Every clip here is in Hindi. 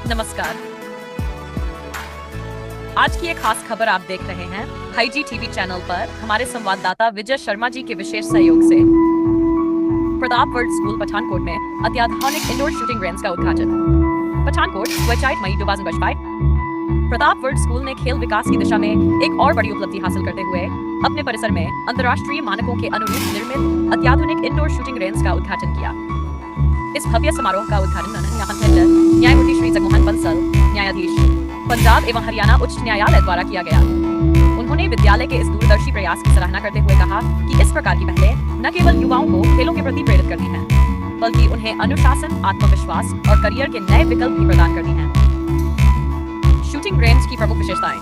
नमस्कार। आज की एक खास खबर आप देख रहे हैं हाईजी टीवी चैनल पर हमारे संवाददाता विजय शर्मा जी के विशेष सहयोग से। प्रताप वर्ल्ड स्कूल पठानकोट में अत्याधुनिक इंडोर शूटिंग रेंज का उद्घाटन। पठानकोट 28 मई 2025। प्रताप वर्ल्ड स्कूल ने खेल विकास की दिशा में एक और बड़ी उपलब्धि हासिल करते हुए अपने परिसर में अंतर्राष्ट्रीय मानकों के अनुरूप निर्मित अत्याधुनिक इंडोर शूटिंग रेंज का उद्घाटन किया। इस भव्य समारोह का उद्घाटन न्यायमूर्ति श्री जगमोहन बंसल, न्यायाधीश पंजाब एवं हरियाणा उच्च न्यायालय द्वारा किया गया। उन्होंने विद्यालय के इस दूरदर्शी प्रयास की सराहना करते हुए कहा कि इस प्रकार की पहलें न केवल युवाओं को खेलों के प्रति प्रेरित करती हैं, बल्कि उन्हें अनुशासन, आत्मविश्वास और करियर के नए विकल्प भी प्रदान करती हैं। शूटिंग रेंज की प्रमुख विशेषताएं: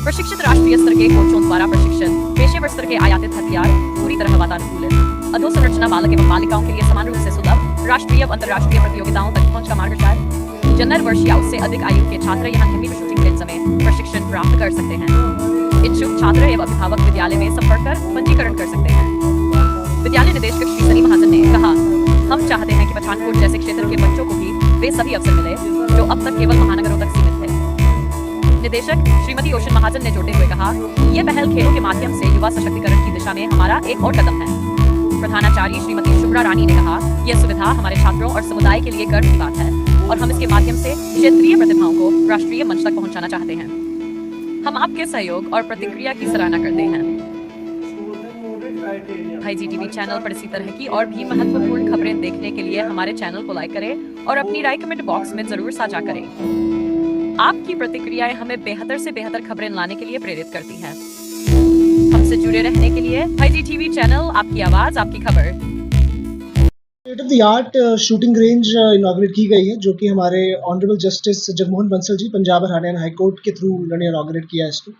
प्रशिक्षित राष्ट्रीय स्तर के कोचों द्वारा प्रशिक्षण, पेशेवर स्तर के आयातित हथियार, पूरी तरह वातानुकूलित, अधोसंरचना बालक एवं बालिकाओं के लिए समान रूप से सुलभ, राष्ट्रीय व अंतर्राष्ट्रीय प्रतियोगिताओं तक पहुंच का मार्गदर्शन। जनरल वर्ष या उससे अधिक आयु के छात्र यहाँ हिंदी में शूटिंग रेंज में प्रशिक्षण प्राप्त कर सकते हैं। इच्छुक छात्र एवं अभिभावक विद्यालय में संपर्क कर पंजीकरण कर सकते हैं। विद्यालय निदेशक श्री सनी महाजन ने कहा, हम चाहते हैं कि पठानकोट जैसे क्षेत्र के बच्चों को भी वे सभी अवसर मिले जो अब तक केवल महानगरों तक सीमित थे। निदेशक श्रीमती ओशन महाजन ने जोड़ते हुए कहा, ये पहल खेलों के माध्यम से युवा सशक्तिकरण की दिशा में हमारा एक और कदम है। प्रधानाचार्य श्रीमती शुभ्रा रानी ने कहा, यह सुविधा हमारे छात्रों और समुदाय के लिए गर्व की बात है और हम इसके माध्यम से क्षेत्रीय प्रतिभाओं को राष्ट्रीय मंच तक पहुंचाना चाहते हैं। हम आपके सहयोग और प्रतिक्रिया की सराहना करते हैं। हाईजी टीवी चैनल पर इसी तरह की और भी महत्वपूर्ण खबरें देखने के लिए हमारे चैनल को लाइक करें और अपनी राय कमेंट बॉक्स में जरूर साझा करें। आपकी प्रतिक्रियाएं हमें बेहतर से बेहतर खबरें लाने के लिए प्रेरित करती हैं। हमसे जुड़े रहने के लिए हाईजी टीवी चैनल, आपकी आवाज, आपकी खबर। State of the art shooting range inaugurate की गई है, जो कि हमारे ऑनरेबल जस्टिस जगमोहन बंसल जी पंजाब और हरियाणा हाई कोर्ट के थ्रू उन्होंने इनॉग्रेट किया है इसको।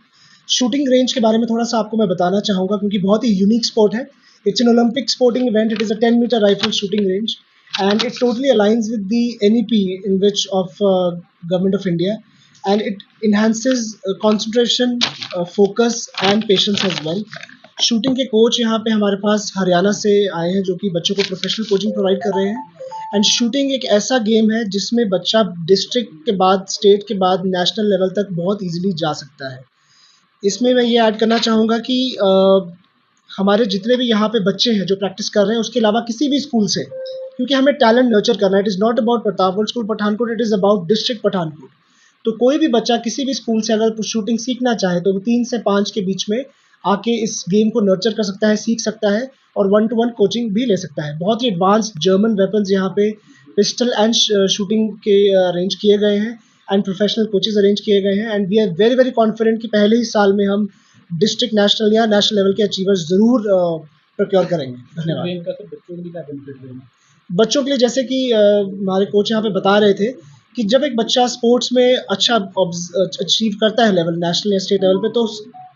शूटिंग रेंज के बारे में थोड़ा सा आपको मैं बताना चाहूँगा, क्योंकि बहुत ही यूनिक स्पोर्ट है। It's an Olympic sporting event. It is a 10 metre rifle shooting range and it totally aligns with the NEP in which of Government of India, and it enhances concentration, focus and patience as well. Shooting के कोच यहाँ पे हमारे पास हरियाणा से आए हैं, जो कि बच्चों को प्रोफेशनल कोचिंग प्रोवाइड कर रहे हैं। एंड शूटिंग एक ऐसा गेम है जिसमें बच्चा डिस्ट्रिक्ट के बाद, स्टेट के बाद नेशनल लेवल तक बहुत ईजिली जा सकता है। इसमें मैं ये ऐड करना चाहूँगा कि हमारे जितने भी यहाँ पे बच्चे हैं जो प्रैक्टिस कर रहे हैं, उसके अलावा किसी भी स्कूल से, क्योंकि हमें टैलेंट नर्चर करना है। It is not about Pratap world school Pathankot, it is about district Pathankot. तो कोई भी बच्चा किसी भी स्कूल से अगर शूटिंग सीखना चाहे तो वो 3 से 5 के बीच में आके इस गेम को नर्चर कर सकता है, सीख सकता है और 1-to-1 कोचिंग भी ले सकता है। बहुत ही एडवांस्ड जर्मन वेपन्स यहाँ पे पिस्टल एंड शूटिंग के अरेंज किए गए हैं एंड प्रोफेशनल कोचेज अरेंज किए गए हैं। And we are very very confident कि पहले ही साल में हम डिस्ट्रिक्ट, नेशनल या नेशनल लेवल के अचीवर्स ज़रूर प्रोक्योर करेंगे। धन्यवाद। बच्चों के लिए जैसे कि हमारे कोच यहाँ पे बता रहे थे कि जब एक बच्चा स्पोर्ट्स में अच्छा अचीव करता है लेवल, नेशनल या स्टेट लेवल पे, तो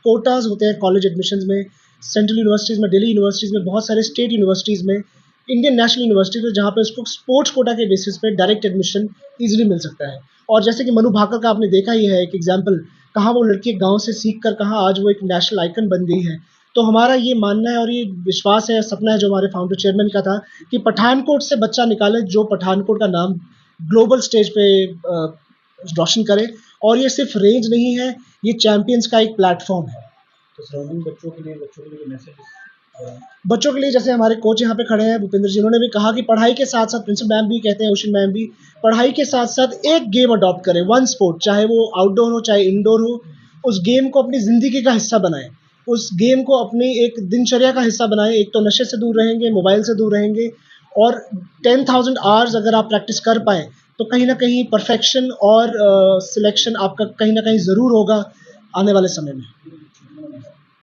कोटाज होते हैं कॉलेज एडमिशन्स में, सेंट्रल यूनिवर्सिटीज़ में, दिल्ली यूनिवर्सिटीज़ में, बहुत सारे स्टेट यूनिवर्सिटीज़ में, इंडियन नेशनल यूनिवर्सिटीज़ में, जहाँ पे उसको स्पोर्ट्स कोटा के बेसिस पे डायरेक्ट एडमिशन ईजिली मिल सकता है। और जैसे कि मनु भाकर का आपने देखा ही है एक एग्जाम्पल, कहाँ वो लड़की गाँव से सीख कर कहाँ आज वो एक नेशनल आइकन बन गई है। तो हमारा ये मानना है और ये विश्वास है, सपना है जो हमारे फाउंडर चेयरमैन का था कि पठानकोट से बच्चा निकाले जो पठानकोट का नाम ग्लोबल स्टेज पे रोशन करे। और ये सिर्फ रेंज नहीं है, ये चैंपियंस का एक प्लेटफॉर्म है। तो सराउंडिंग बच्चों के लिए मैसेज, बच्चों के लिए जैसे हमारे कोच यहाँ पे खड़े हैं भूपेंद्र जी, उन्होंने भी कहा कि पढ़ाई के साथ साथ, प्रिंसिपल मैम भी कहते हैं, ओशन मैम भी, पढ़ाई के साथ साथ एक गेम अडॉप्ट करें, वन स्पोर्ट, चाहे वो आउटडोर हो चाहे इंडोर हो, उस गेम को अपनी ज़िंदगी का हिस्सा बनाएं, उस गेम को अपनी एक दिनचर्या का हिस्सा बनाएं। एक तो नशे से दूर रहेंगे, मोबाइल से दूर रहेंगे, और 10,000 आवर्स अगर आप प्रैक्टिस कर पाएँ तो कहीं ना कहीं परफेक्शन और सिलेक्शन आपका कहीं ना कहीं ज़रूर होगा आने वाले समय में।